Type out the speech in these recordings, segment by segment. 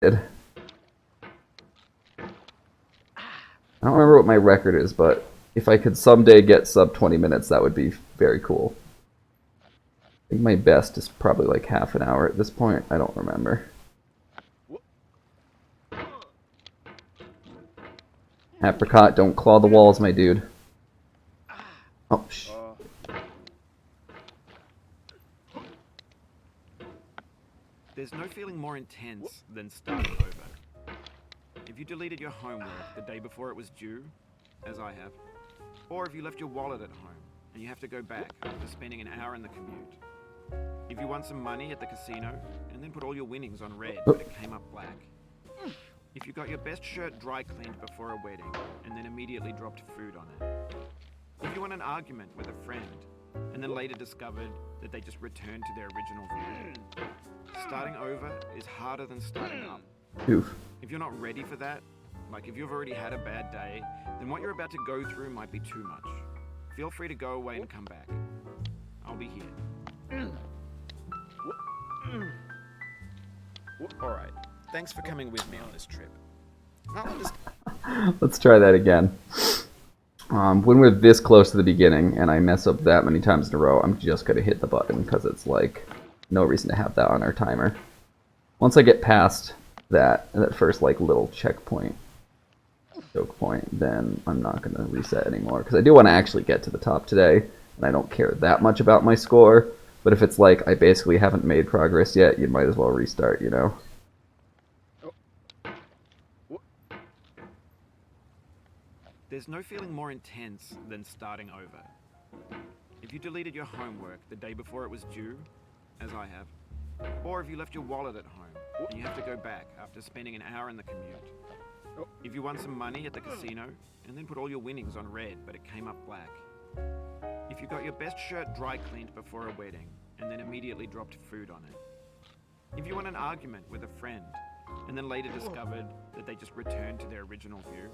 I don't remember what my record is, but if I could someday get sub 20 minutes, that would be very cool. I think my best is probably like half an hour at this point. I don't remember. Apricot, don't claw the walls, my dude. Oh, There's no feeling more intense than starting over. If you deleted your homework the day before it was due, as I have, or if you left your wallet at home and you have to go back after spending an hour in the commute. If you won some money at the casino and then put all your winnings on red but it came up black. If you got your best shirt dry cleaned before a wedding and then immediately dropped food on it. If you won an argument with a friend and then later discovered that they just returned to their original view. Starting over is harder than starting up. Oof. If you're not ready for that, like if you've already had a bad day, then what you're about to go through might be too much. Feel free to go away and come back. I'll be here. Alright, thanks for coming with me on this trip. Let's try that again. When we're this close to the beginning and I mess up that many times in a row, I'm just going to hit the button because it's like no reason to have that on our timer. Once I get past that first like little checkpoint, choke point, then I'm not going to reset anymore because I do want to actually get to the top today and I don't care that much about my score. But if it's like I basically haven't made progress yet, you might as well restart, you know? There's no feeling more intense than starting over. If you deleted your homework the day before it was due, as I have, or if you left your wallet at home and you have to go back after spending an hour in the commute. If you won some money at the casino and then put all your winnings on red but it came up black. If you got your best shirt dry cleaned before a wedding and then immediately dropped food on it. If you won an argument with a friend and then later discovered that they just returned to their original view.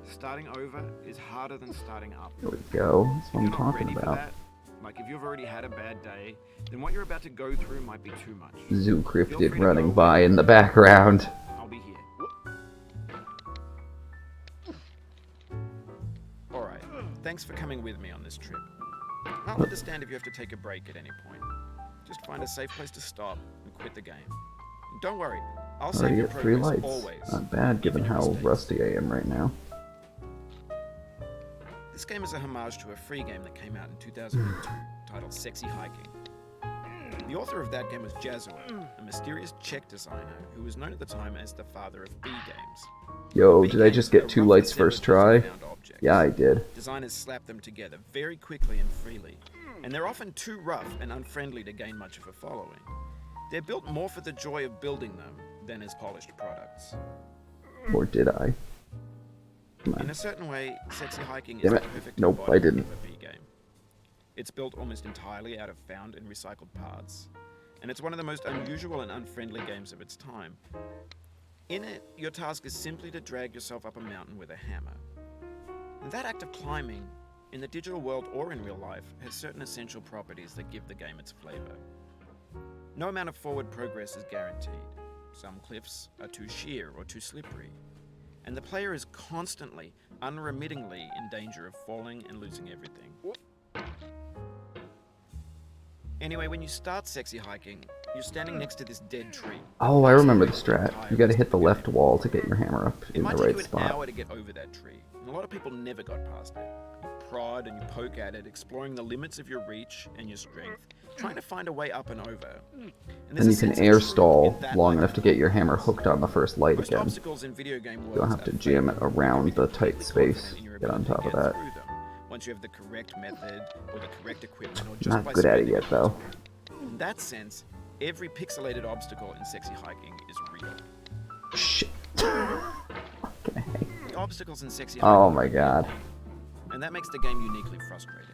Starting over is harder than starting up. There we go. That's what I'm talking about. Like if you've already had a bad day, then what you're about to go through might be too much. Zoo Cryptid running by in the background. I'll be here. Alright, thanks for coming with me on this trip. I'll understand if you have to take a break at any point. Just find a safe place to stop and quit the game. And don't worry, I'll save your Already at 3 progress lights. always. Not bad given how rusty I am right now. This game is a homage to a free game that came out in 2002 titled Sexy Hiking. The author of that game was Jazuo, a mysterious Czech designer who was known at the time as the father of B games. Yo, did I just get 2 lights first try? Yeah, I did. Designers slap them together very quickly and freely, and they're often too rough and unfriendly to gain much of a following. They're built more for the joy of building them than as polished products. Or did I? In a certain way, Sexy Hiking is Damn the it. perfect Nope, I embodiment didn't. of a B game. It's built almost entirely out of found and recycled parts, and it's one of the most unusual and unfriendly games of its time. In it, your task is simply to drag yourself up a mountain with a hammer. And that act of climbing, in the digital world or in real life, has certain essential properties that give the game its flavor. No amount of forward progress is guaranteed. Some cliffs are too sheer or too slippery, and the player is constantly, unremittingly in danger of falling and losing everything. Anyway, when you start Sexy Hiking, you're standing next to this dead tree. Oh, I remember the strat. You gotta hit the left wall to get your hammer up in the right It might take you an spot. hour to get over that tree, and a lot of people never got past it. You prod and you poke at it, exploring the limits of your reach and your strength, trying to find a way up and over. And you can air stall long enough to get your hammer hooked on the first light Most again. obstacles in video game You don't have to jam it around the tight space. Get on top of that. Once you have the correct method or the correct equipment or just by Not good at it spending yet, though. In that sense, every pixelated obstacle in Sexy Hiking is real. Shit. Okay. The obstacles in Sexy Hiking Oh my god. and that makes the game uniquely frustrating.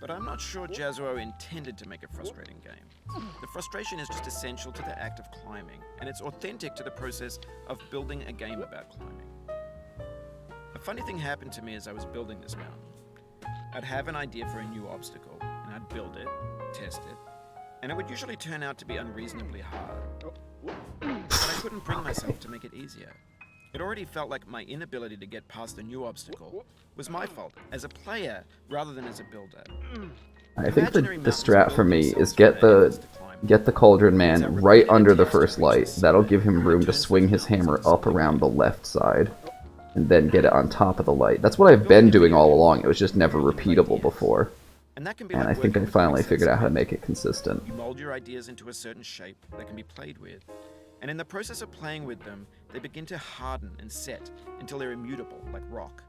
But I'm not sure Jazuo intended to make a frustrating game. The frustration is just essential to the act of climbing, and it's authentic to the process of building a game about climbing. A funny thing happened to me as I was building this mountain. I'd have an idea for a new obstacle, and I'd build it, test it, and it would usually turn out to be unreasonably hard. But I couldn't bring myself to make it easier. It already felt like my inability to get past a new obstacle was my fault as a player rather than as a builder. I think the strat for me is get the Cauldron Man right under the first light. That'll give him room to swing his hammer up around the left side, and then get it on top of the light. That's what I've been doing all along. It was just never repeatable before. And I think I finally figured out how to make it consistent. You mold your ideas into a certain shape that can be played with. And in the process of playing with them, they begin to harden and set until they're immutable, like rock.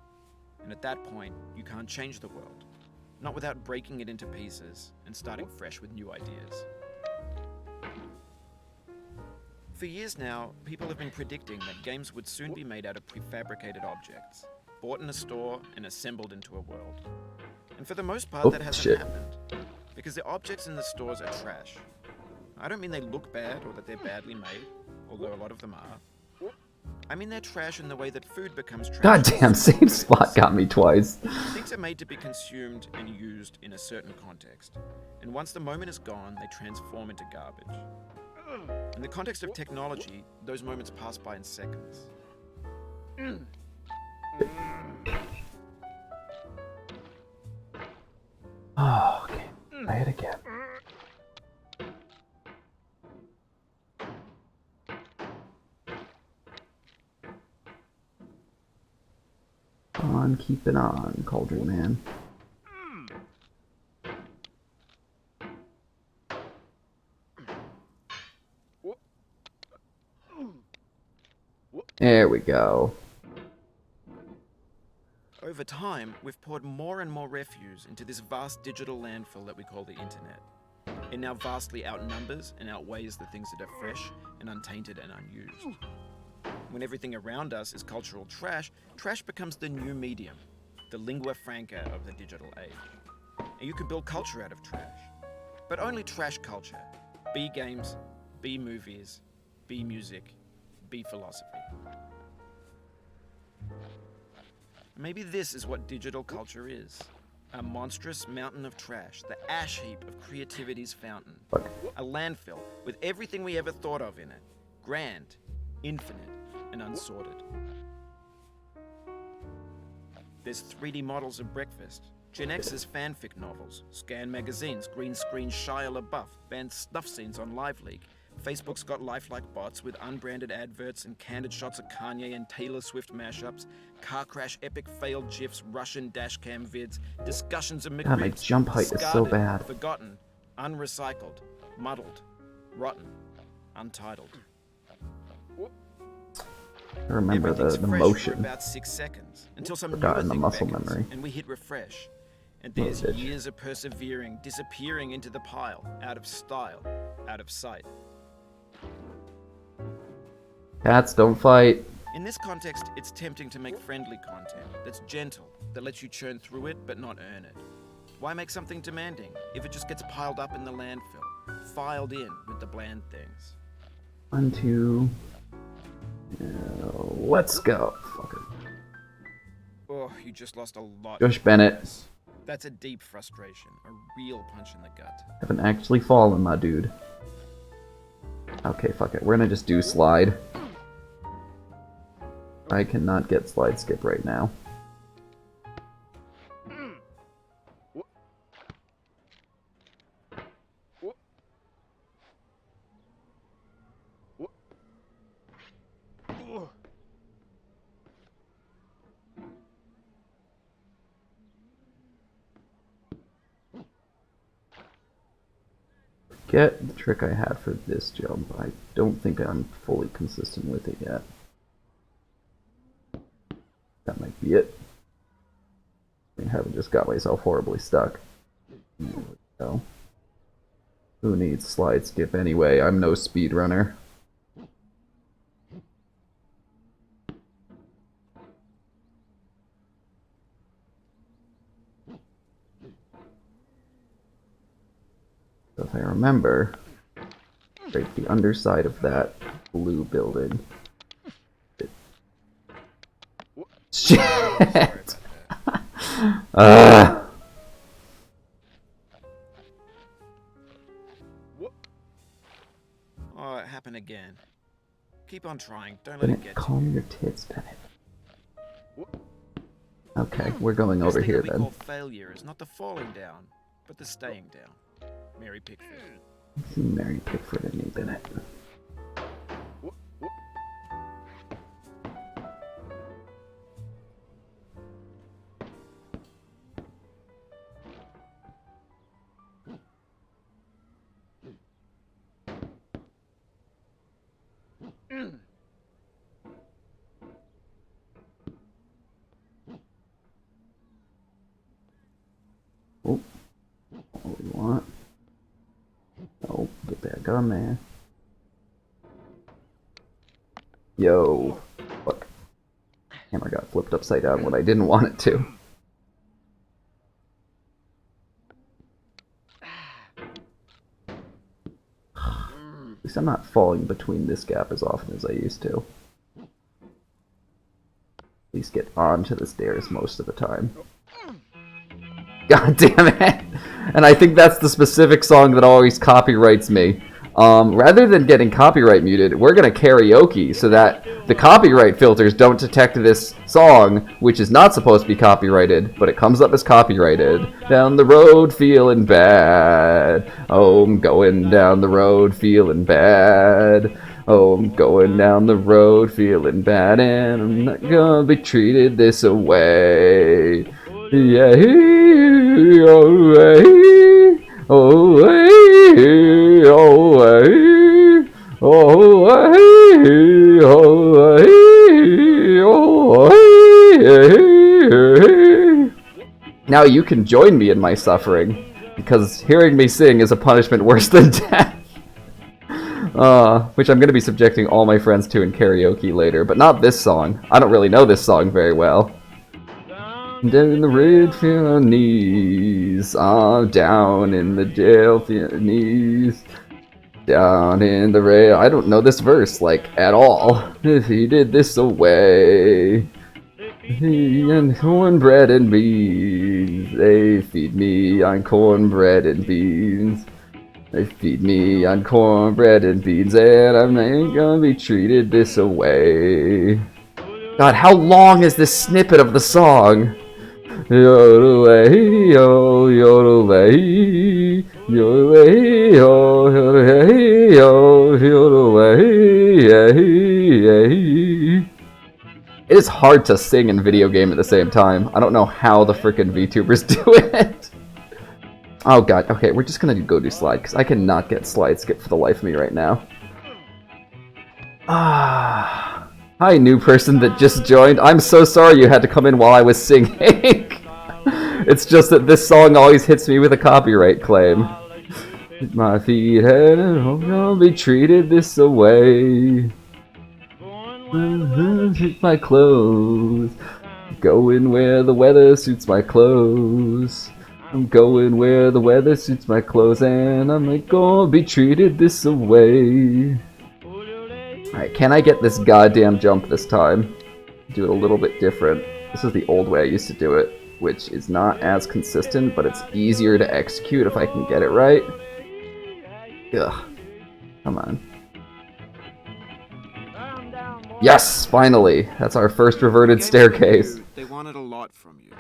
And at that point, you can't change the world. Not without breaking it into pieces and starting fresh with new ideas. For years now, people have been predicting that games would soon be made out of prefabricated objects, bought in a store and assembled into a world. And for the most part, that hasn't happened, because the objects in the stores are trash. I don't mean they look bad or that they're badly made, although a lot of them are. I mean they're trash in the way that food becomes trash. Goddamn, same spot got me twice. Things are made to be consumed and used in a certain context, and once the moment is gone, they transform into garbage. In the context of technology, those moments pass by in seconds. Oh, okay. Try it again. On, keep it on, Cauldron Man. There we go. Over time, we've poured more and more refuse into this vast digital landfill that we call the internet. It now vastly outnumbers and outweighs the things that are fresh and untainted and unused. When everything around us is cultural trash, trash becomes the new medium, the lingua franca of the digital age. And you can build culture out of trash. But only trash culture. Be games, be movies, be music, be philosophy. Maybe this is what digital culture is. A monstrous mountain of trash, the ash heap of creativity's fountain. A landfill with everything we ever thought of in it. Grand, infinite, and unsorted. There's 3D models of breakfast, Gen X's fanfic novels, scan magazines, green screen Shia LaBeouf, banned snuff scenes on LiveLeak. Facebook's got lifelike bots with unbranded adverts and candid shots of Kanye and Taylor Swift mashups, car crash epic failed GIFs, Russian dashcam vids, discussions of McRibs. God, my jump height is so bad. Forgotten, unrecycled, muddled, rotten, untitled. I remember the motion. For about 6 seconds until some Forgotten the thing muscle beckons, memory. and we hit refresh. And there's years of persevering, disappearing into the pile, out of style, out of sight. Cats, don't fight. In this context, it's tempting to make friendly content that's gentle, that lets you churn through it but not earn it. Why make something demanding if it just gets piled up in the landfill, filed in with the bland things? 1, 2. Let's go. Fuck it. Oh, you just lost a lot. Josh Bennett. That's a deep frustration, a real punch in the gut. Haven't actually fallen, my dude. Okay, fuck it. We're gonna just do slide. I cannot get slide skip right now. Get the trick I had for this jump. I don't think I'm fully consistent with it yet. That might be it. I haven't just got myself horribly stuck. There we go. Who needs slide skip anyway? I'm no speedrunner. So if I remember, right, the underside of that blue building. Shit! Oh, it happened again. Keep on trying. Don't let it Bennett, get calm your tits, Bennett. Okay, we're going over here This thing that we then. call failure is not the falling down, but the staying down. Mary Pickford. Mary Pickford and me, Bennett. Oh, what we want? Oh, get back on there. Yo, fuck. Camera got flipped upside down when I didn't want it to. At least I'm not falling between this gap as often as I used to. At least get onto the stairs most of the time. God damn it! And I think that's the specific song that always copyrights me. Rather than getting copyright muted, we're gonna karaoke so that the copyright filters don't detect this song, which is not supposed to be copyrighted, but it comes up as copyrighted. Down the road feeling bad. Oh, I'm going down the road feeling bad. Oh, I'm going down the road feeling bad, and I'm not gonna be treated this way. Yeah, oh, hey, oh, hey, oh, hey, oh, hey, oh, hey, oh, hey. Now you can join me in my suffering, because hearing me sing is a punishment worse than death. Which I'm going to be subjecting all my friends to in karaoke later, but not this song. I don't really know this song very well. Down in the red knees, down in the jail knees, down in the red. I don't know this verse, like, at all. If he did this away, he and cornbread and beans, they feed me on cornbread and beans. They feed me on cornbread and beans, and I'm ain't gonna be treated this away. God, how long is this snippet of the song? Yodel way, yo, yodel way, yodel way, yo, yodel way, yo, yodel way. It is hard to sing and video game at the same time. I don't know how the frickin' VTubers do it. Oh god, okay, we're just gonna go do slide, because I cannot get slide skip for the life of me right now. Ah, hi, new person that just joined. I'm so sorry you had to come in while I was singing. It's just that this song always hits me with a copyright claim. My feet had I'll be treated this away. Hit my clothes. Going where the weather suits my clothes. I'm going where the weather suits my clothes, and I'm like gonna be treated this away. Alright, can I get this goddamn jump this time? Do it a little bit different. This is the old way I used to do it, which is not as consistent, but it's easier to execute if I can get it right. Ugh. Come on. Yes, finally! That's our first reverted staircase. They wanted a lot from you.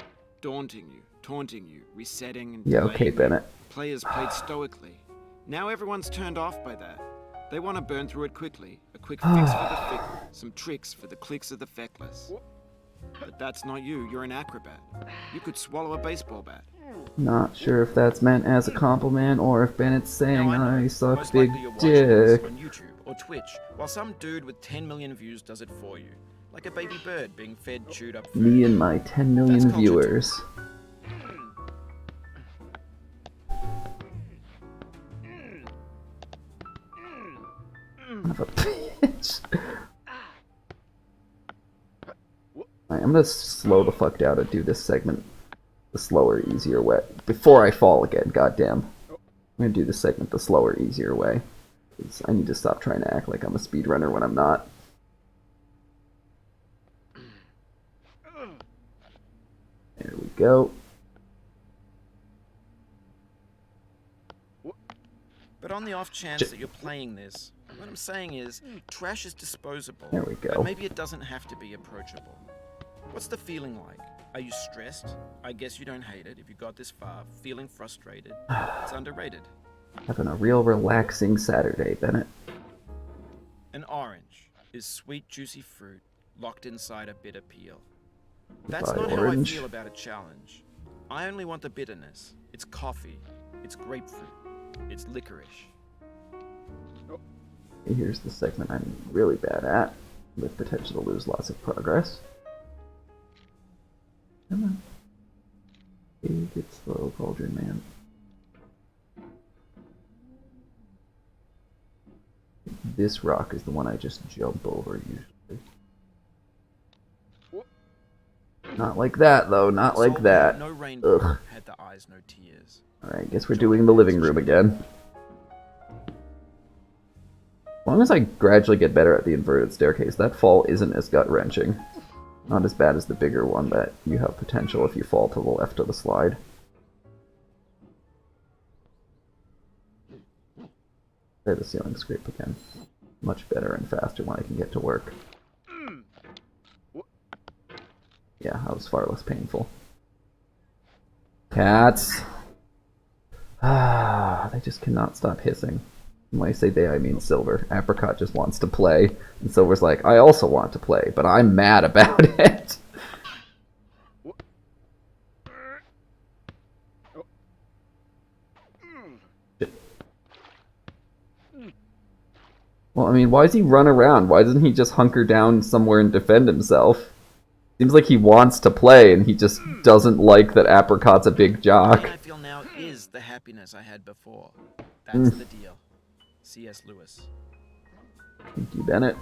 Daunting you, taunting you, resetting and Yeah, okay, Bennett. Players played stoically. Now everyone's turned off by that. They want to burn through it quickly. A quick fix for the fickle. Some tricks for the clicks of the feckless. But that's not you. You're an acrobat. You could swallow a baseball bat. Not sure if that's meant as a compliment or if Bennett's saying I suck Most big likely you're watching this dick. on YouTube or Twitch, while some dude with 10 million views does it for you. Like a baby bird being fed chewed up food. Me and my 10 million That's culture viewers. Son of a bitch. Alright, I'm gonna slow the fuck down and do this segment the slower, easier way. Before I fall again, goddamn. I'm gonna do this segment the slower, easier way. 'Cause I need to stop trying to act like I'm a speedrunner when I'm not. There we go. But on the off chance that you're playing this, What I'm saying is, trash is disposable. There we go. But maybe it doesn't have to be approachable. What's the feeling like? Are you stressed? I guess you don't hate it if you got this far. Feeling frustrated? It's underrated. Having a real relaxing Saturday, Bennett. An orange is sweet, juicy fruit locked inside a bitter peel. That's Goodbye, not how I orange. feel about a challenge. I only want the bitterness. It's coffee. It's grapefruit. It's licorice. Here's the segment I'm really bad at, with potential to lose lots of progress. Come on. Take it slow, Cauldron Man. This rock is the one I just jump over usually. Not like that, though. Not like that. No rainbow Ugh. had the eyes, no tears. Alright, guess we're doing the living room again. As long as I gradually get better at the inverted staircase, that fall isn't as gut-wrenching. Not as bad as the bigger one that you have potential if you fall to the left of the slide. Try the ceiling scrape again. Much better and faster when I can get to work. Yeah, that was far less painful. Cats! Ah, they just cannot stop hissing. When I say they, I mean Silver. Apricot just wants to play, and Silver's like, I also want to play, but I'm mad about it. Well, I mean, why does he run around? Why doesn't he just hunker down somewhere and defend himself? Seems like he wants to play, and he just doesn't like that Apricot's a big jock. The way I feel now is the happiness I had before. That's the deal. C.S. Lewis. Thank you, Bennett.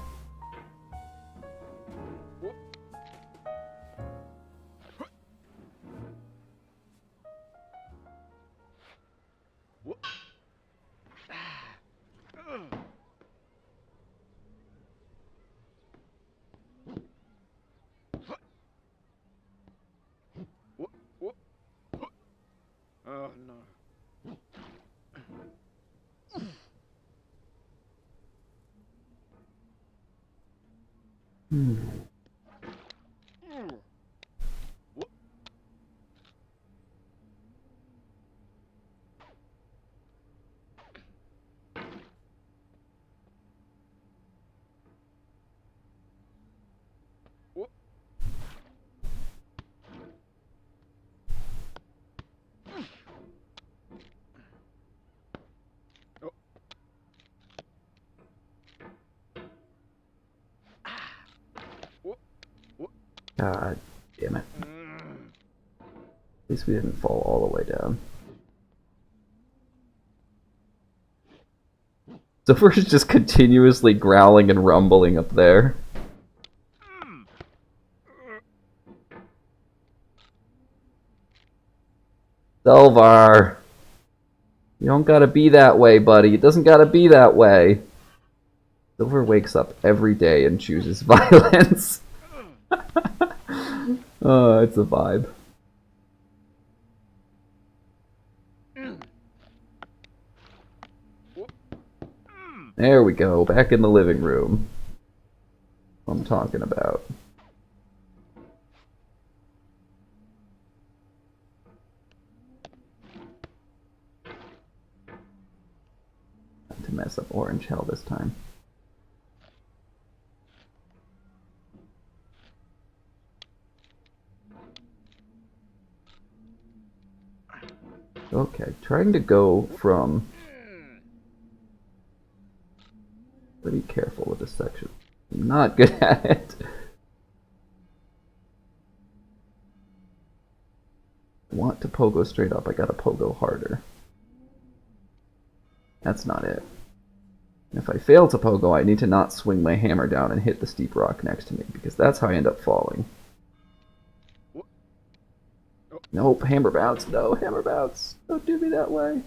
Oh no. God damn it. At least we didn't fall all the way down. Silver's just continuously growling and rumbling up there. Silver! You don't gotta be that way, buddy. It doesn't gotta be that way. Silver wakes up every day and chooses violence. Oh, it's a vibe. There we go, back in the living room. What I'm talking about. Not to mess up Orange Hell this time. Okay, trying to go from... Be careful with this section. I'm not good at it. I want to pogo straight up, I gotta pogo harder. That's not it. And if I fail to pogo, I need to not swing my hammer down and hit the steep rock next to me, because that's how I end up falling. Nope, hammer bounce, no, hammer bounce. Don't do me that way.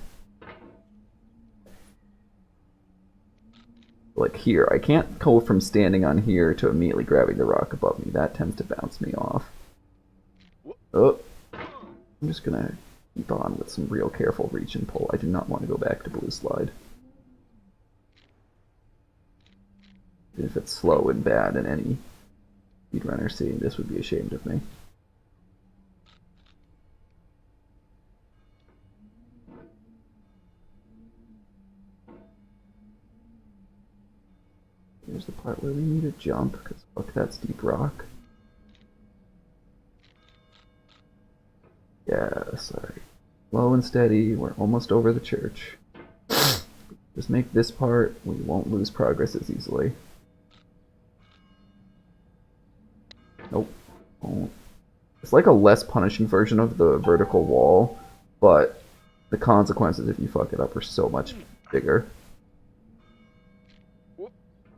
Like here, I can't go from standing on here to immediately grabbing the rock above me. That tends to bounce me off. Oh, I'm just gonna keep on with some real careful reach and pull. I do not want to go back to blue slide. If it's slow and bad in any speedrunner scene, this would be ashamed of me. Here's the part where we need a jump, because look, that's deep rock. Yeah, sorry. Slow and steady, we're almost over the church. Just make this part, we won't lose progress as easily. Nope. Oh. It's like a less punishing version of the vertical wall, but the consequences if you fuck it up are so much bigger. This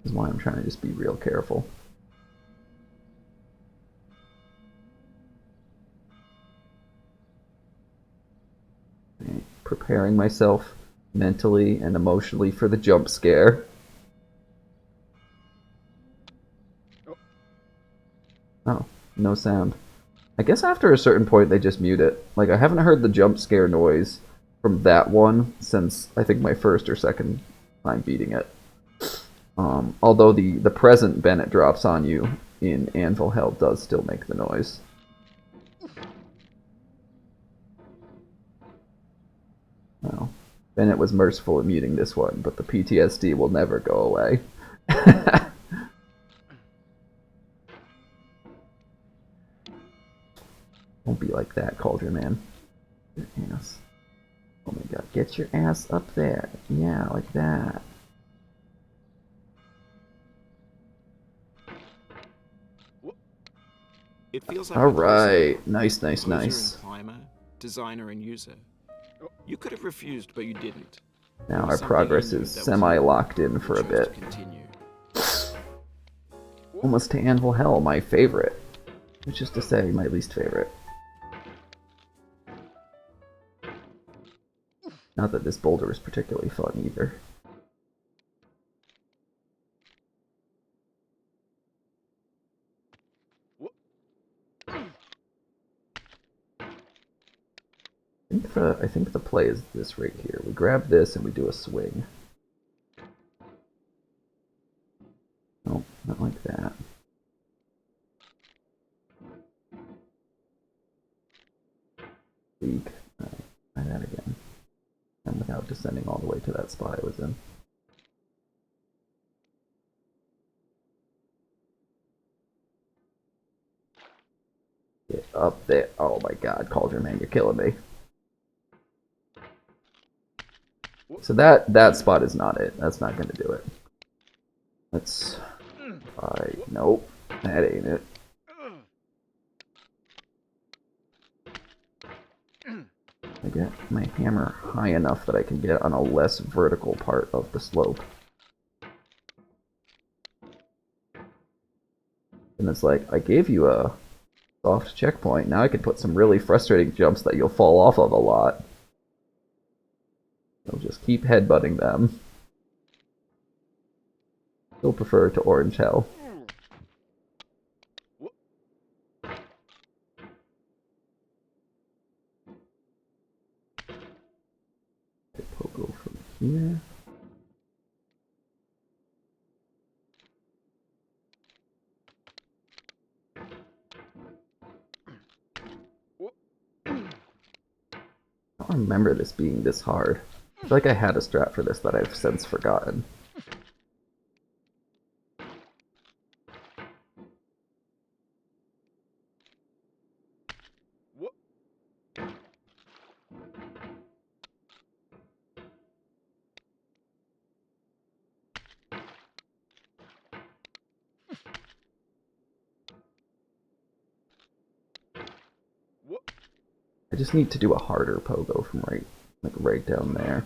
is why I'm trying to just be real careful. Okay, preparing myself mentally and emotionally for the jump scare. Oh, no sound. I guess after a certain point they just mute it. Like, I haven't heard the jump scare noise from that one since I think my first or second time beating it. Although the present Bennett drops on you in Anvil Hell does still make the noise. Well, Bennett was merciful in muting this one, but the PTSD will never go away. Don't be like that, Cauldron Man. Your ass. Oh my god, get your ass up there. Yeah, like that. It feels like Alright, nice. composer and climber, designer and user. You could have refused, but you didn't. Now our progress is semi-locked in for a bit. Almost to Anvil Hell, my favorite. Which is to say, my least favorite. Not that this boulder is particularly fun either. I think the play is this right here. We grab this and we do a swing. Nope, not like that. Weak. Try that again. And without descending all the way to that spot I was in. Get up there. Oh my god, Cauldron Man, you're killing me. So that spot is not it. That's not gonna do it. Let's try. Nope, that ain't it. I get my hammer high enough that I can get on a less vertical part of the slope. And it's like, I gave you a soft checkpoint. Now I can put some really frustrating jumps that you'll fall off of a lot. You'll just keep headbutting them. Still prefer to Orange Hell. Pogo from here. I don't remember this being this hard. I feel like I had a strat for this that I've since forgotten. I just need to do a harder pogo from right down there.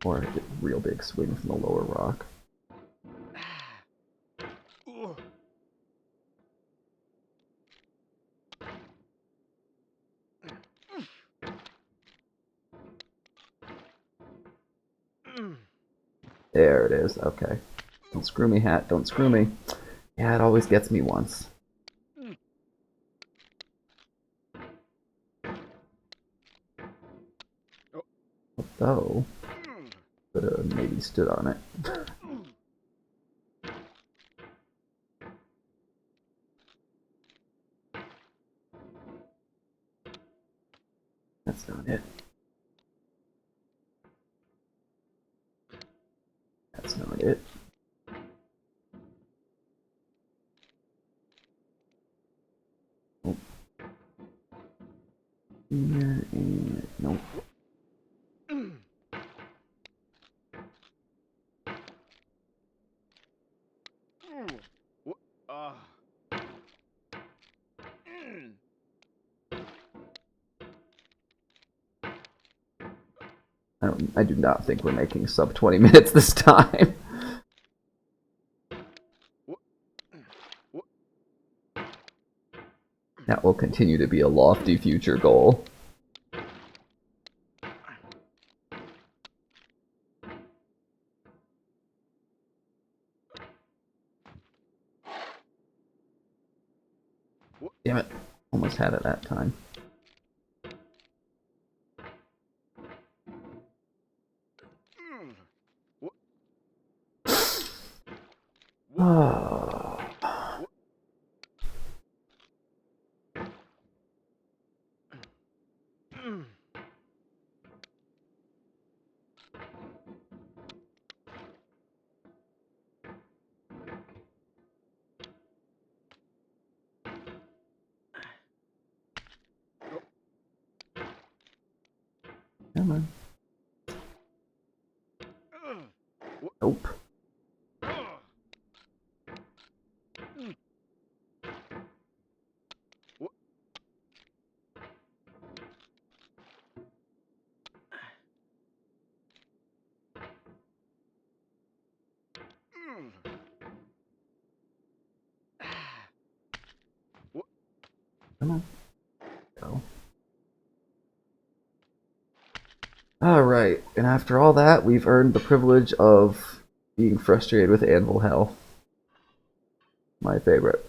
Or I get a real big swing from the lower rock. There it is, okay. Don't screw me, hat, don't screw me. Yeah, it always gets me once. Although, could have maybe stood on it. That's not it. That's not it. Nope. Here and nope. I do not think we're making sub 20 minutes this time. That will continue to be a lofty future goal. Damn it. Almost had it that time. Oh. Come on. Nope. Come on. Go. Alright, and after all that, we've earned the privilege of being frustrated with Anvil Hell. My favorite.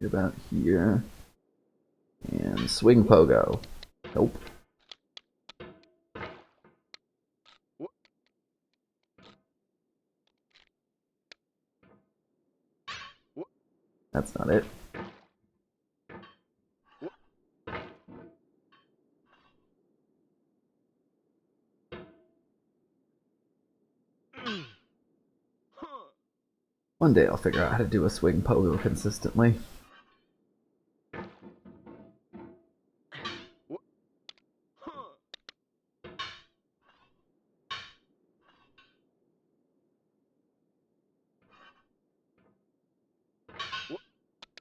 About here. And swing pogo. Nope. That's not it. One day I'll figure out how to do a swing pogo consistently.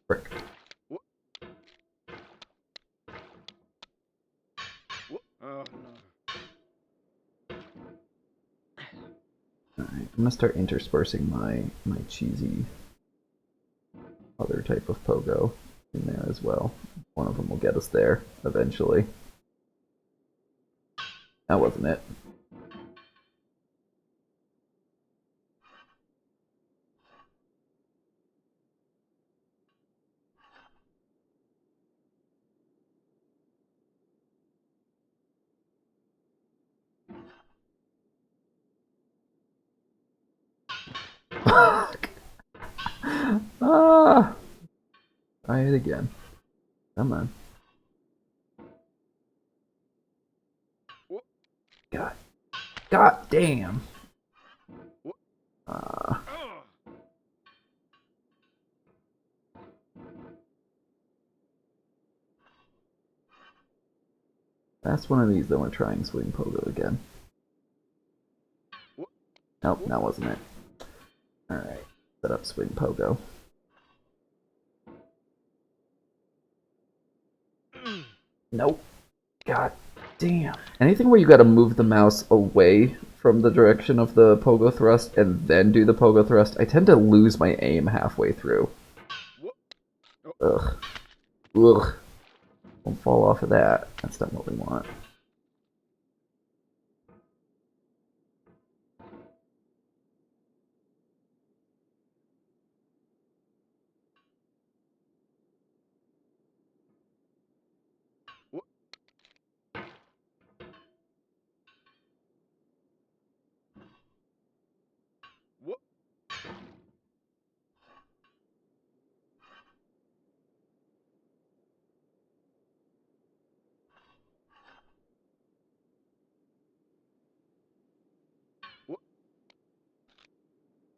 Frick. Alright, I'm gonna start interspersing my cheesy other type of pogo in there as well. One of them will get us there eventually. That wasn't it. Fuck. Ah! Try it again. Come on. God. God damn. That's one of these, then we're trying swing pogo again. Nope, that wasn't it. Alright, set up swing pogo. Nope. God damn. Anything where you gotta move the mouse away from the direction of the pogo thrust and then do the pogo thrust, I tend to lose my aim halfway through. Ugh. Ugh. Don't fall off of that. That's not what we want.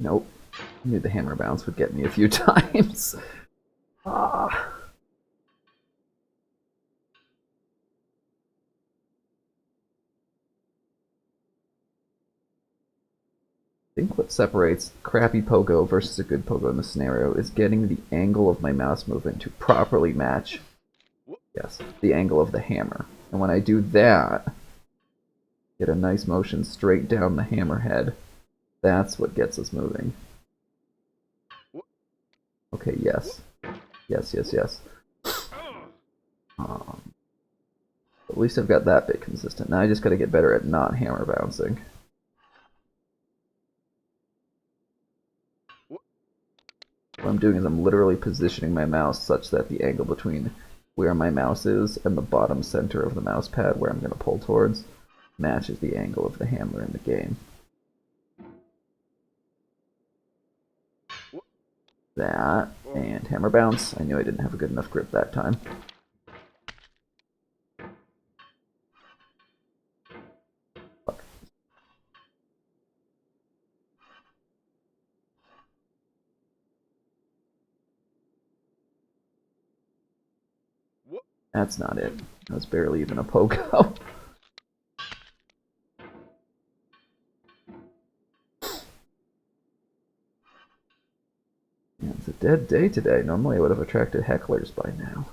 Nope. I knew the hammer bounce would get me a few times. Ah. I think what separates crappy pogo versus a good pogo in this scenario is getting the angle of my mouse movement to properly match, yes, the angle of the hammer. And when I do that, get a nice motion straight down the hammerhead, that's what gets us moving. Okay, yes. Yes, yes, yes. At least I've got that bit consistent. Now I just gotta get better at not hammer bouncing. What I'm doing is I'm literally positioning my mouse such that the angle between where my mouse is and the bottom center of the mouse pad where I'm going to pull towards matches the angle of the hammer in the game. That, and hammer bounce. I knew I didn't have a good enough grip that time. Fuck. That's not it. That was barely even a pogo. Yeah, it's a dead day today. Normally I would have attracted hecklers by now.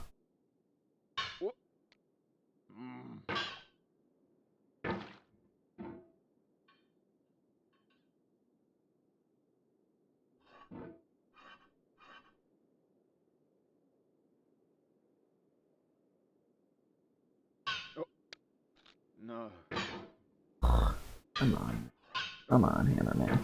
No. Come on. Come on, Hammerman.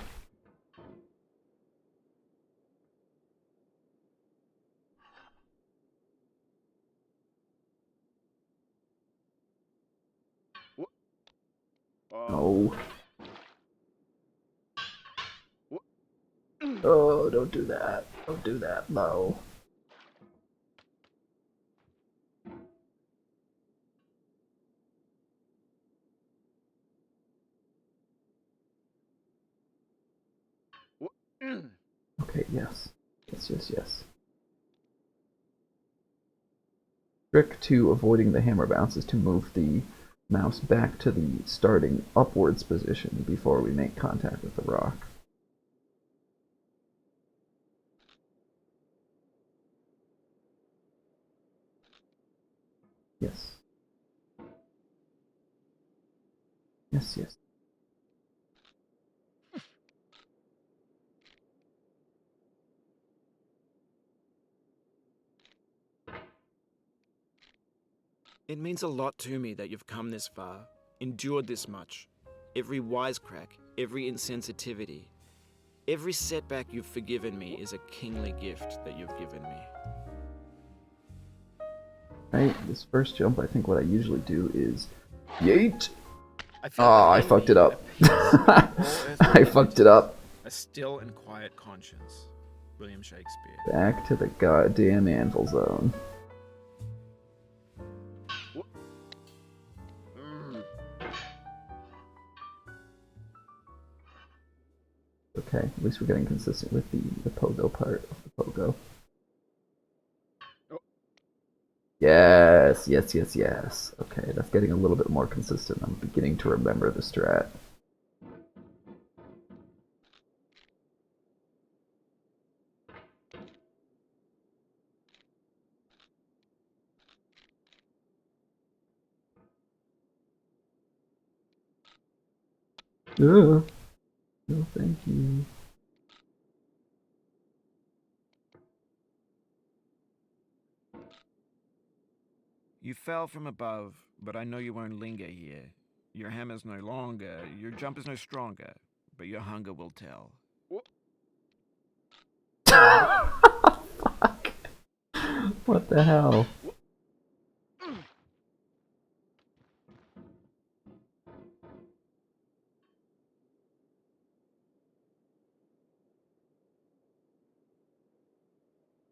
Oh. Oh, don't do that. Don't do that. No. Okay, yes. Yes, yes, yes. Trick to avoiding the hammer bounce is to move the mouse back to the starting upwards position before we make contact with the rock. Yes. Yes, yes. It means a lot to me that you've come this far, endured this much. Every wisecrack, every insensitivity, every setback you've forgiven me is a kingly gift that you've given me. Right, this first jump, I think what I usually do is yeet. I feel Oh, I behind fucked me it up. a peace that all earthly I knowledge fucked it up. A still and quiet conscience. William Shakespeare. Back to the goddamn anvil zone. Okay, at least we're getting consistent with the pogo part of the pogo. Yes, yes, yes, yes. Okay, that's getting a little bit more consistent. I'm beginning to remember the strat. No, thank you. You fell from above, but I know you won't linger here. Your hammer's no longer, your jump is no stronger, but your hunger will tell. Fuck. What the hell?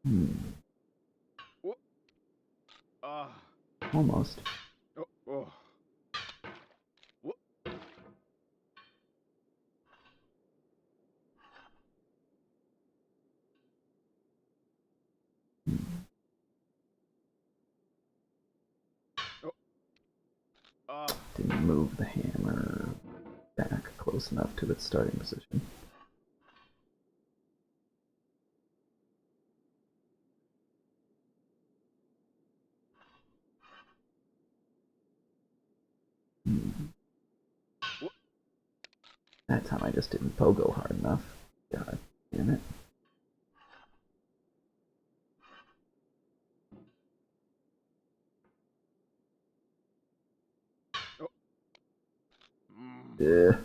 Hmm. Almost. didn't move the hammer back close enough to its starting position. That time I just didn't pogo hard enough. God damn it. Yeah.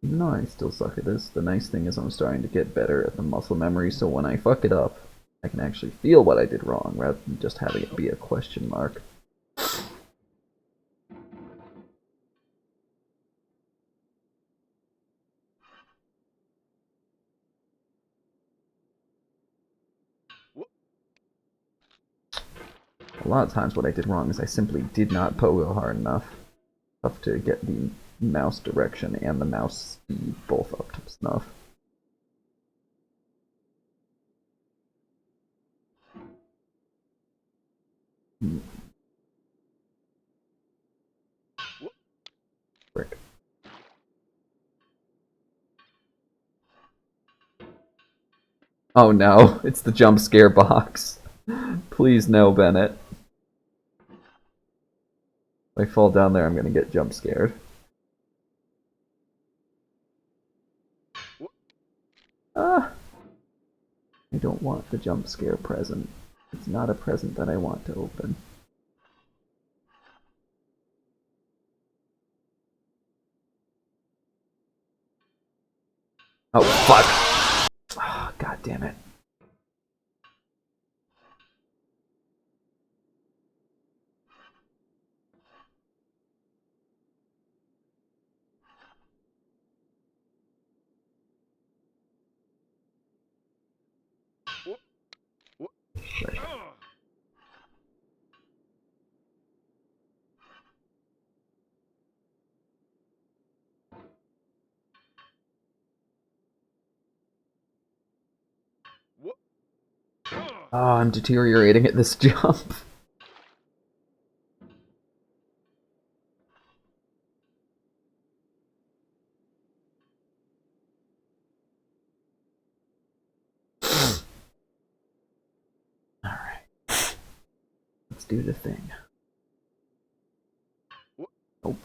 Even though I still suck at this, the nice thing is I'm starting to get better at the muscle memory, so when I fuck it up, I can actually feel what I did wrong, rather than just having it be a question mark. A lot of times what I did wrong is I simply did not pogo hard enough to get the mouse direction and the mouse speed both up to snuff. Frick. Oh no, it's the jump scare box. Please no, Bennett. If I fall down there, I'm gonna get jump scared. Ah! I don't want the jump scare present. It's not a present that I want to open. Oh, fuck! Oh, God damn it. Right. Oh, I'm deteriorating at this jump. Alright. Let's do the thing. Nope.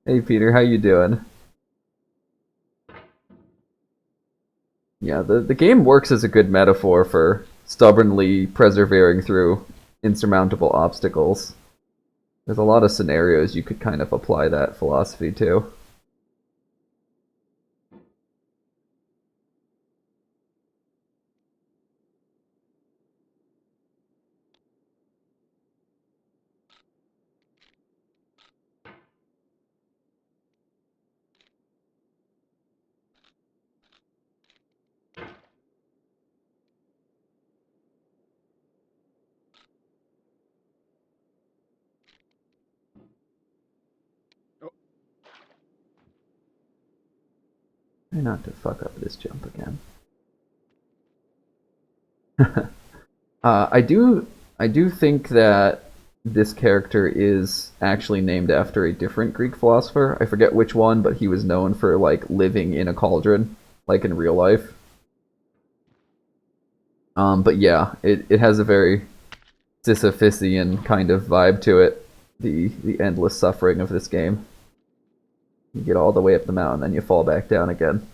Hey Peter, how you doing? Yeah, the game works as a good metaphor for stubbornly persevering through insurmountable obstacles. There's a lot of scenarios you could kind of apply that philosophy to. Try not to fuck up this jump again. I do think that this character is actually named after a different Greek philosopher. I forget which one, but he was known for like living in a cauldron, like in real life. But yeah, it has a very Sisyphusian kind of vibe to it. The endless suffering of this game. You get all the way up the mountain, then you fall back down again.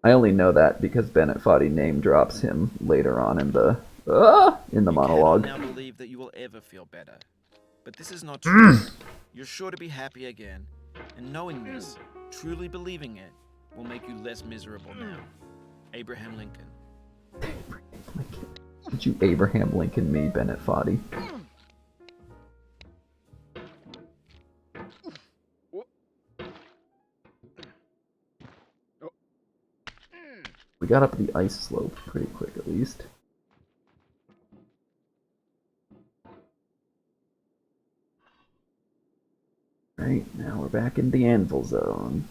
I only know that because Bennett Foddy name drops him later on in the monologue. You cannot now believe that you will ever feel better. But this is not true. You're sure to be happy again. And knowing this, truly believing it, will make you less miserable now. Abraham Lincoln. Did you Abraham Lincoln me, Bennett Foddy? We got up the ice slope pretty quick, at least. Right, now we're back in the anvil zone.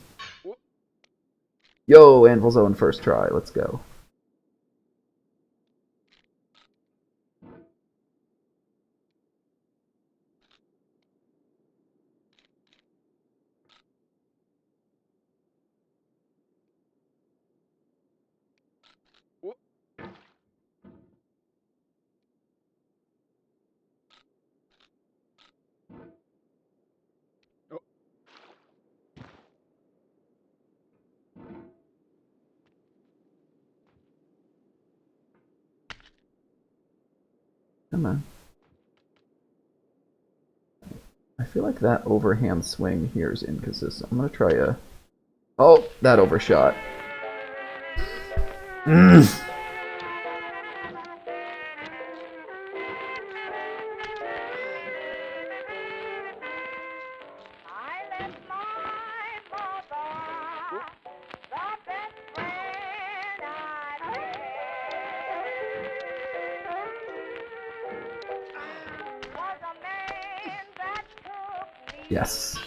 Yo, anvil zone first try, let's go. Come on. I feel like that overhand swing here is inconsistent. I'm gonna try a... Oh, that overshot. Yes.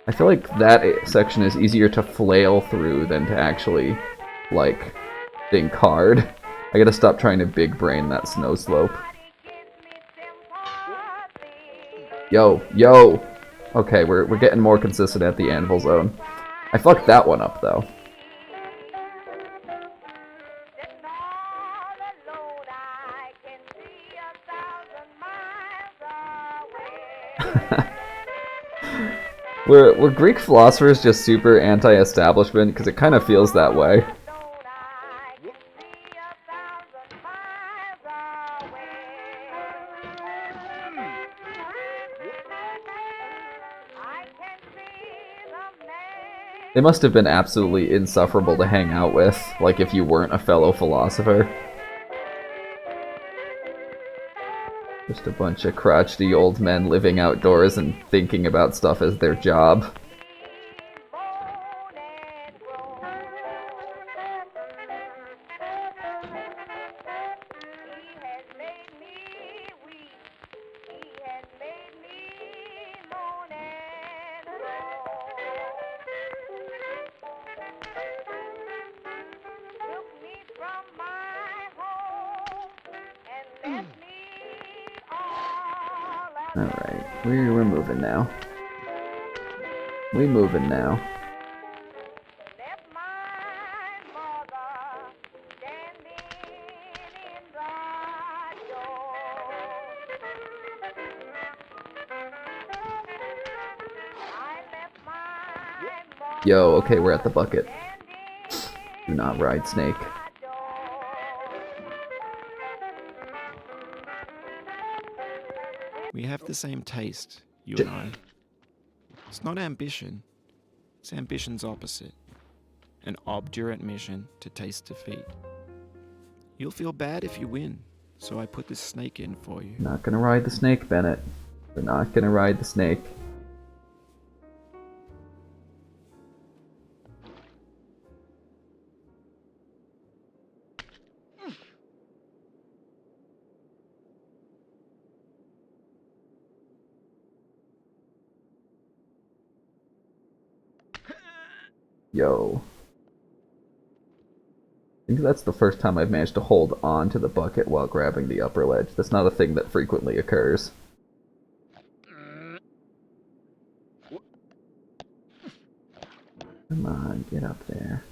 I feel like that section is easier to flail through than to actually, like, think hard. I gotta stop trying to big brain that snow slope. Yo, yo! Okay, we're getting more consistent at the anvil zone. I fucked that one up, though. Were Greek philosophers just super anti-establishment? Because it kind of feels that way. They must have been absolutely insufferable to hang out with, like if you weren't a fellow philosopher. Just a bunch of crotchety old men living outdoors and thinking about stuff as their job. Alright, we're moving now. We moving now. Yo, okay, we're at the bucket. Do not ride snake. We have the same taste, you and I. It's not ambition. It's ambition's opposite. An obdurate mission to taste defeat. You'll feel bad if you win, so I put this snake in for you. Not gonna ride the snake, Bennett. We're not gonna ride the snake. Yo. I think that's the first time I've managed to hold on to the bucket while grabbing the upper ledge. That's not a thing that frequently occurs. Come on, get up there.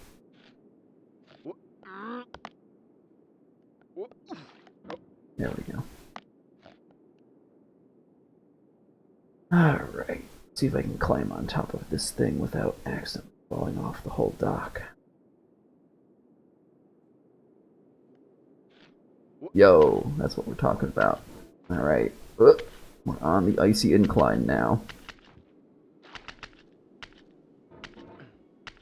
There we go. Alright. See if I can climb on top of this thing without accidentally falling off the whole dock. Yo, that's what we're talking about. Alright. We're on the icy incline now.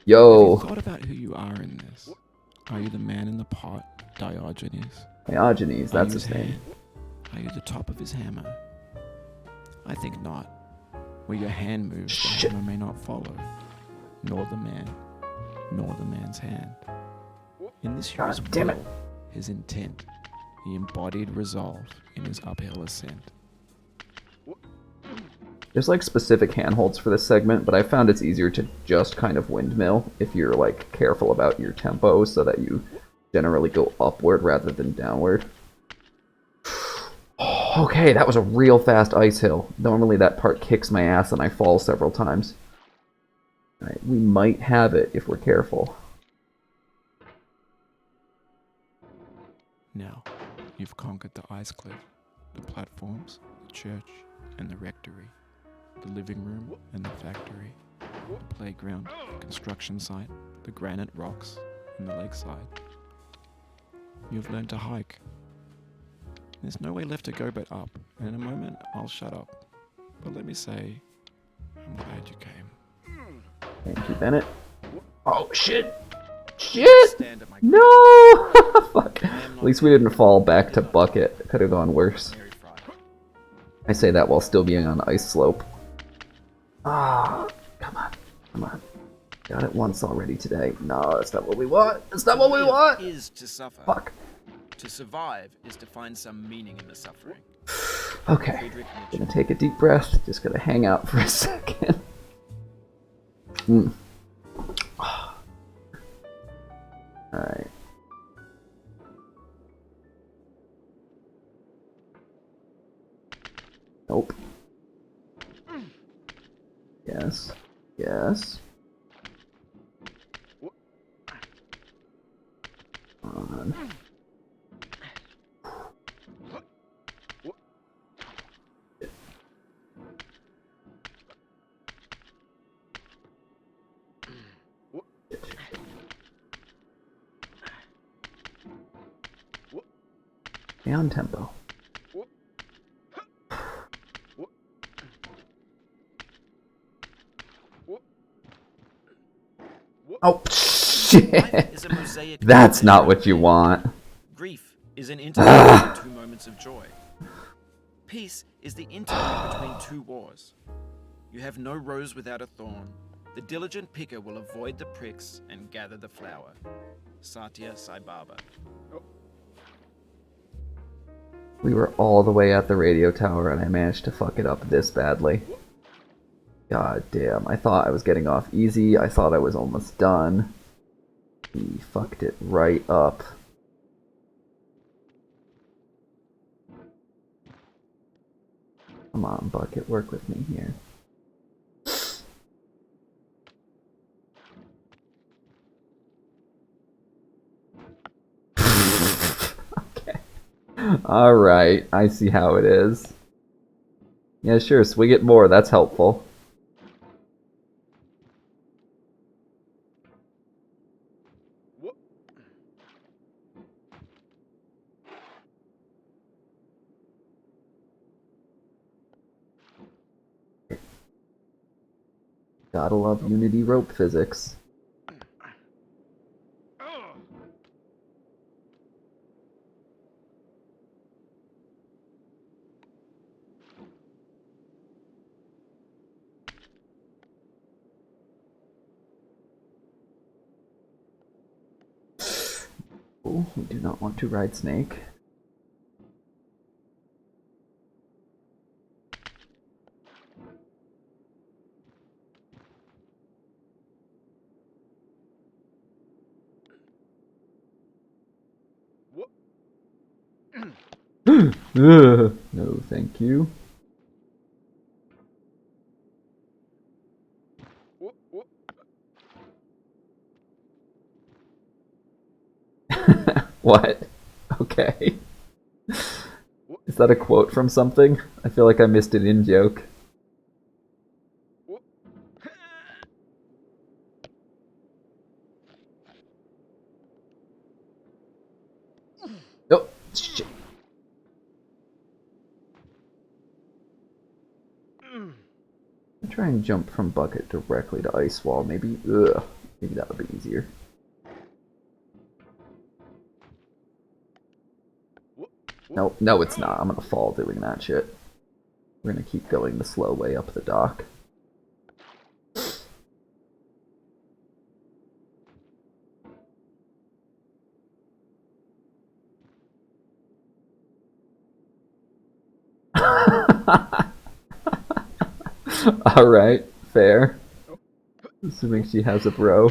Yo! Have you thought about who you are in this? Are you the man in the pot, Diogenes? Diogenes, Are that's you his name. hand? Are you the top of his hammer? I think not. Where your hand moves, the hammer may not follow. Nor the man, nor the man's hand. In this God his damn it. will, his intent, the embodied resolve in his uphill ascent. There's like specific handholds for this segment, but I found it's easier to just kind of windmill if you're like careful about your tempo so that you generally go upward rather than downward. Okay, that was a real fast ice hill. Normally that part kicks my ass and I fall several times. Alright, we might have it if we're careful. Now, you've conquered the ice cliff, the platforms, the church, and the rectory, the living room and the factory, the playground, the construction site, the granite rocks, and the lakeside. You've learned to hike. There's no way left to go but up, and in a moment I'll shut up. But let me say, I'm glad you came. Thank you, Bennett. Oh, shit! Shit! Stand at my No! Fuck. At least we didn't fall back to bucket. It could have gone worse. Mary Fry. I say that while still being on ice slope. Ah, come on, come on. Got it once already today. No, that's not what we want. That's not what we want. Is to suffer. Fuck. To survive is to find some meaning in the suffering. Okay. Friedrich Nietzsche. Gonna take a deep breath. Just gonna hang out for a second. Alright. Nope. Yes. Yes. On. Down tempo. Oh, shit! Life is a mosaic. That's not what you want. Grief is an interlude between two moments of joy. Peace is the interlude between two wars. You have no rose without a thorn. The diligent picker will avoid the pricks and gather the flower. Satya Sai Baba. We were all the way at the radio tower and I managed to fuck it up this badly. God damn, I thought I was getting off easy. I thought I was almost done. He fucked it right up. Come on, Bucket, work with me here. Okay. Alright, I see how it is. Yeah, sure, swing it more, that's helpful. Gotta love Unity rope physics. Oh, we do not want to ride Snake. No, thank you. What? Okay. Is that a quote from something? I feel like I missed an in-joke. Oh, shit. I'll try and jump from bucket directly to ice wall. Maybe that would be easier. No, no, it's not. I'm gonna fall doing that shit. We're gonna keep going the slow way up the dock. Alright, fair. Assuming she has a bro.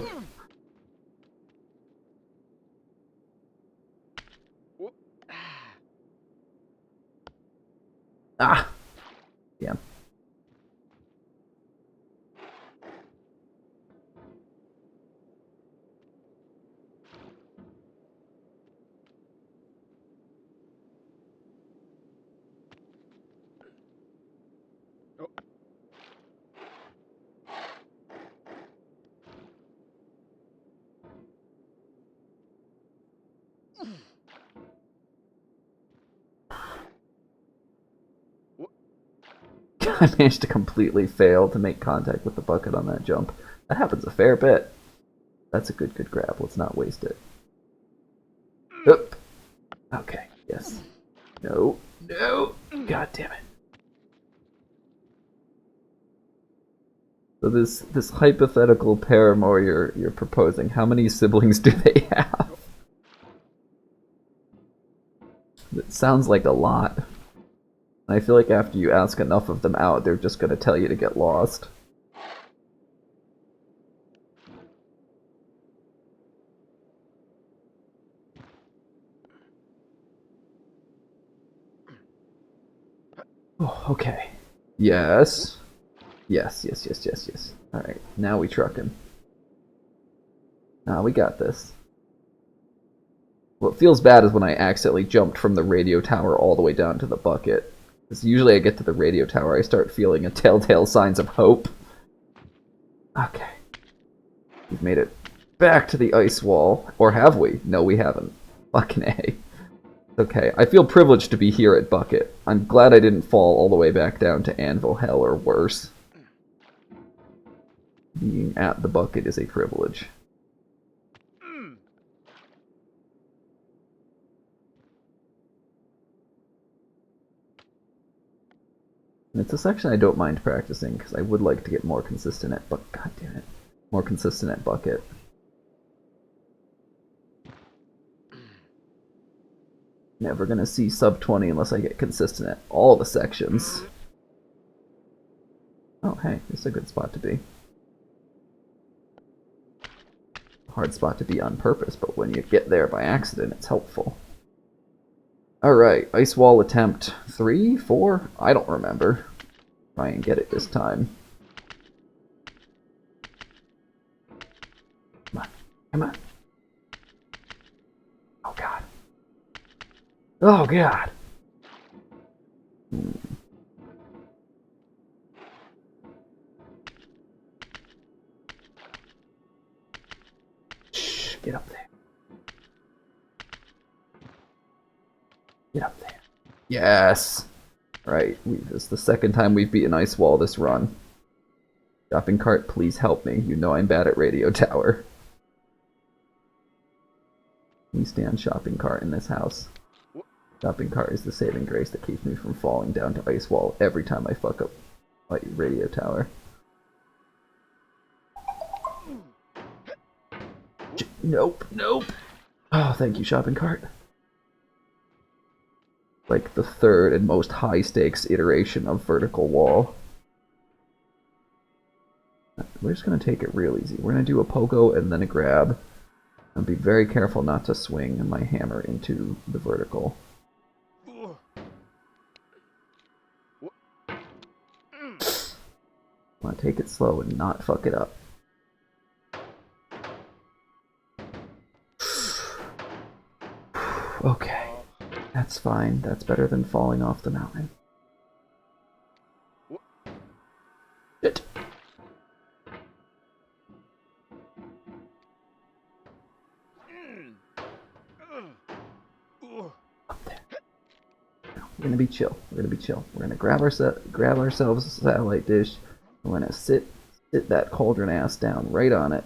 Ah! Damn. I managed to completely fail to make contact with the bucket on that jump. That happens a fair bit. That's a good grab. Let's not waste it. Oop. Okay, yes. No. No! God damn it. So this hypothetical paramour you're proposing, how many siblings do they have? It sounds like a lot. I feel like after you ask enough of them out, they're just gonna tell you to get lost. Oh, okay. Yes. Yes. Alright, now we truckin'. Nah, we got this. What feels bad is when I accidentally jumped from the radio tower all the way down to the bucket. Because usually I get to the radio tower, I start feeling a telltale signs of hope. Okay. We've made it back to the ice wall. Or have we? No, we haven't. Fucking A. Okay, I feel privileged to be here at Bucket. I'm glad I didn't fall all the way back down to Anvil Hell or worse. Being at the Bucket is a privilege. It's a section I don't mind practicing, because I would like to get more consistent at God damn it. More consistent at Bucket. Never gonna see sub 20 unless I get consistent at all the sections. Oh, hey, this is a good spot to be. Hard spot to be on purpose, but when you get there by accident, it's helpful. Alright, ice wall attempt 3, 4? I don't remember. Try and get it this time. Come on, come on. Oh god. Oh god. Shh, get up there. Get up there. Yes! Right, this is the second time we've beaten Ice Wall this run. Shopping cart, please help me. You know I'm bad at radio tower. We stand shopping cart in this house. Shopping cart is the saving grace that keeps me from falling down to Ice Wall every time I fuck up my radio tower. Nope, nope. Oh, thank you, shopping cart. Like the third and most high-stakes iteration of vertical wall. We're just going to take it real easy. We're going to do a pogo and then a grab. And be very careful not to swing my hammer into the vertical. I want to take it slow and not fuck it up. Okay. That's fine. That's better than falling off the mountain. Shit. Up there. We're gonna be chill. We're gonna be chill. We're gonna grab ourselves a satellite dish. We're gonna sit that cauldron ass down right on it.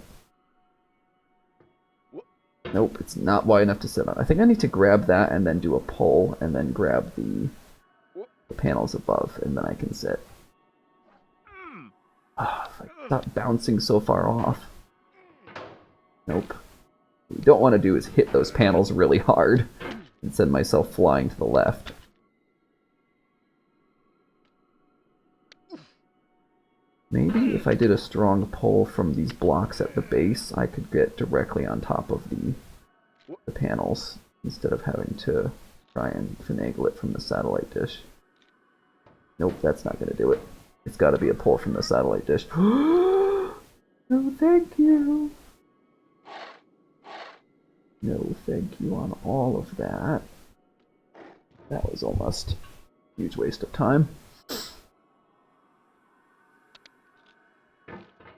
Nope, it's not wide enough to sit on. I think I need to grab that and then do a pull and then grab the panels above and then I can sit. If I stop bouncing so far off. Nope. What we don't want to do is hit those panels really hard and send myself flying to the left. Maybe if I did a strong pull from these blocks at the base, I could get directly on top of the panels instead of having to try and finagle it from the satellite dish. Nope, that's not going to do it. It's got to be a pull from the satellite dish. No, thank you. No, thank you on all of that. That was almost a huge waste of time.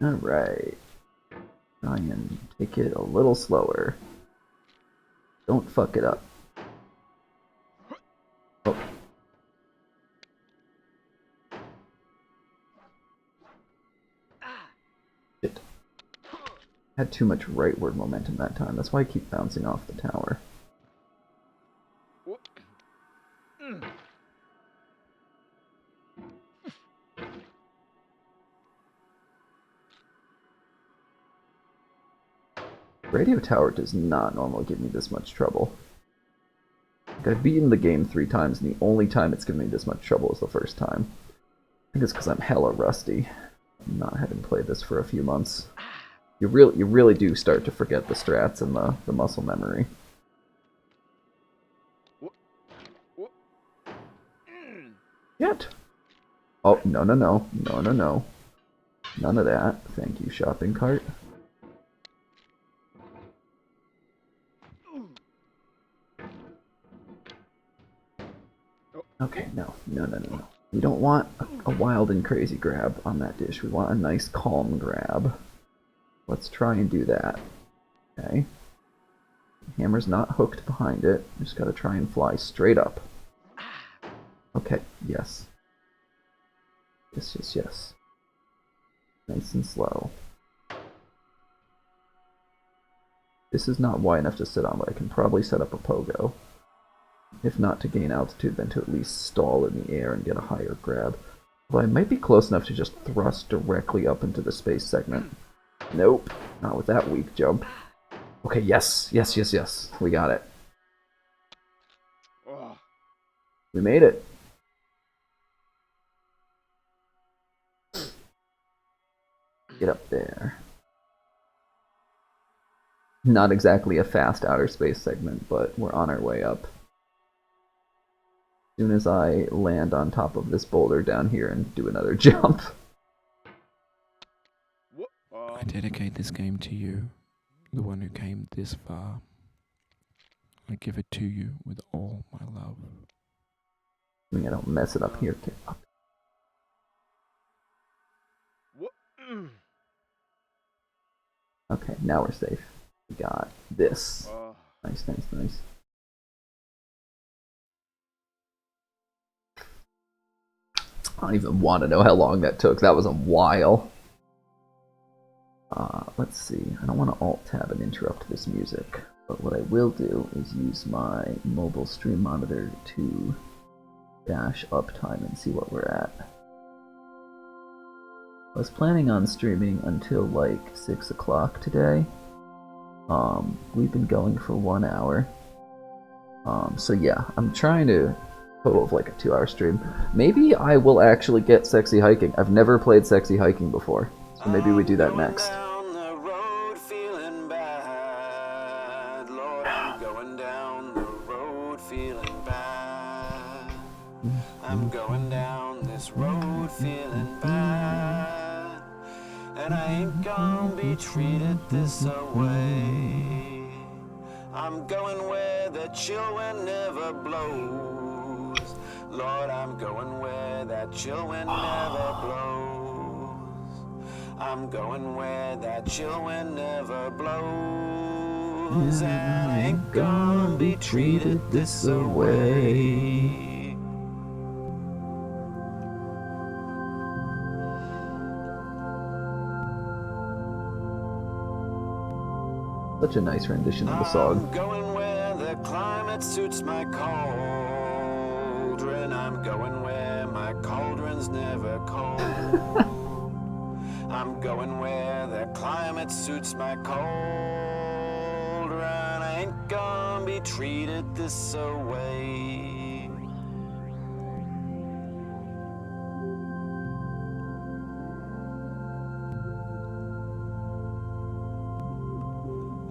Alright. Try and take it a little slower. Don't fuck it up. Oh. Shit. Had too much rightward momentum that time. That's why I keep bouncing off the tower. Radio tower does not normally give me this much trouble. Like, I've beaten the game 3 times, and the only time it's given me this much trouble is the first time. I think it's because I'm hella rusty. I'm not having played this for a few months. You really do start to forget the strats and the muscle memory. Yet. Oh, no. None of that. Thank you, shopping cart. Okay, no. We don't want a wild and crazy grab on that dish. We want a nice, calm grab. Let's try and do that. Okay. The hammer's not hooked behind it. Just gotta try and fly straight up. Okay, yes. Yes. Nice and slow. This is not wide enough to sit on, but I can probably set up a pogo. If not to gain altitude, then to at least stall in the air and get a higher grab. Well, I might be close enough to just thrust directly up into the space segment. Nope, not with that weak jump. Okay, yes. We got it. We made it. Get up there. Not exactly a fast outer space segment, but we're on our way up. As soon as I land on top of this boulder down here and do another jump. I dedicate this game to you, the one who came this far. I give it to you with all my love. I mean, I don't mess it up here. Get up. Okay, now we're safe. We got this. Nice. I don't even want to know how long that took. That was a while. Let's see. I don't want to alt-tab and interrupt this music. But what I will do is use my mobile stream monitor to dash uptime and see what we're at. I was planning on streaming until like 6 o'clock today. We've been going for 1 hour. So yeah, I'm trying to total of like a 2-hour stream. Maybe I will actually get Sexy Hiking. I've never played Sexy Hiking before, so maybe we do that next. I'm going down this road feeling bad, and I ain't gonna be treated this away. I'm going where the chill wind never blows. Lord, I'm going where that chill wind never blows. I'm going where that chill wind never blows. And I ain't gonna be treated this away. Such a nice rendition of the song. I'm going where the climate suits my cauldron. I'm going where my cauldron's never cold. I'm going where the climate suits my cauldron. I ain't gonna be treated this away.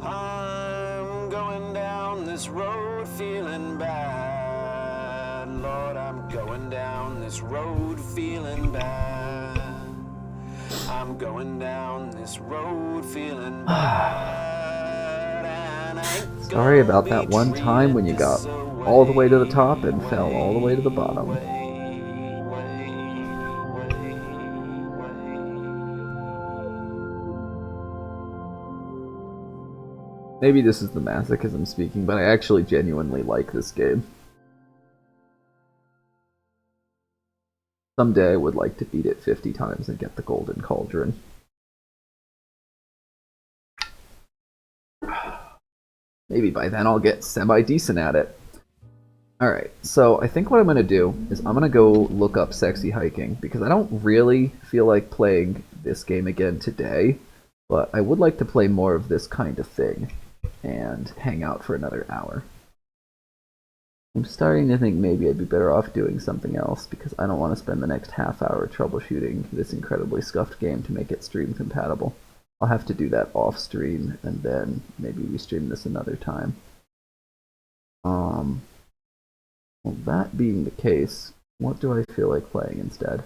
I'm going down this road feeling bad. Lord, I'm going down this road feeling bad. I'm going down this road feeling bad. And I ain't Sorry about gonna that be one time when you got treated this all the way to the away. top and fell all the way to the bottom. Maybe this is the masochism speaking, but I actually genuinely like this game. Someday I would like to beat it 50 times and get the Golden Cauldron. Maybe by then I'll get semi-decent at it. Alright, so I think what I'm going to do is I'm going to go look up Sexy Hiking, because I don't really feel like playing this game again today, but I would like to play more of this kind of thing and hang out for another hour. I'm starting to think maybe I'd be better off doing something else, because I don't want to spend the next half hour troubleshooting this incredibly scuffed game to make it stream compatible. I'll have to do that off stream, and then maybe we stream this another time. Well, that being the case, what do I feel like playing instead?